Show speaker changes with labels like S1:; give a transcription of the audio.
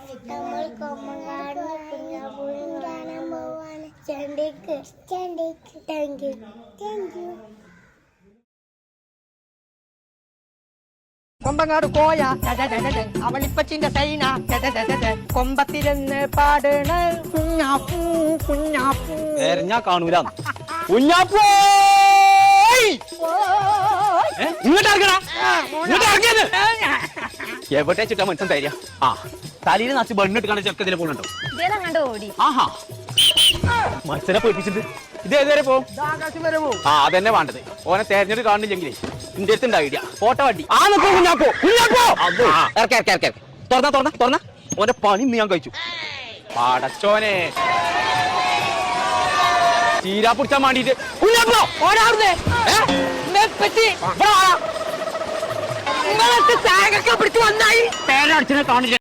S1: നമ്മൾ കൊമ്പങ്കാട് കാണാൻ പോവാണ്. ചണ്ടിക്ക് താങ്ക് യു.
S2: കൊമ്പങ്ങാട് കോയ അവളിപ്പച്ചിന്റെ സൈന കൊമ്പത്തിരുന്ന് പാടണ കുഞ്ഞാപ്പൂ കുഞ്ഞാപ്പൂ.
S3: ഞാൻ കാണൂല കുഞ്ഞാപ്പൂ. ഇങ്ങോട്ട് എവിടെ ചുറ്റാ മനസ്സിൽ തരിക. ആ തലയിൽ നാച്ച് ബണ്ണിട്ട് കാണാൻ ചെറുക്കതിലെ പോകുന്നുണ്ടോ?
S2: ഓടി
S3: ആഹാ മത്സരം പേടിപ്പിച്ചിട്ട് ഇത് ഏതുവരെ പോകും? ആ അതന്നെ വേണ്ടത്. ഓനെ തെരഞ്ഞെടുത്ത് കാണുന്നില്ലെങ്കിലേ ഇന്റെ അടുത്ത് ഉണ്ടാവില്ല. ഫോട്ടോ വണ്ടി ആ നിൽക്കോ കുഞ്ഞാപ്പോ കുഞ്ഞാപ്പോ തുറന്ന ഓന്റെ പണി ഇന്ന് ഞാൻ കഴിച്ചു. പടച്ചോനെ ചീരാ പിടിച്ചാൻ വേണ്ടിട്ട് കുഞ്ഞാപ്പോ
S2: ഓടാറുന്നേ ചായകൊക്കെ പിടിച്ചു വന്നായി.
S3: പേരടിച്ചിനെ കാണില്ല.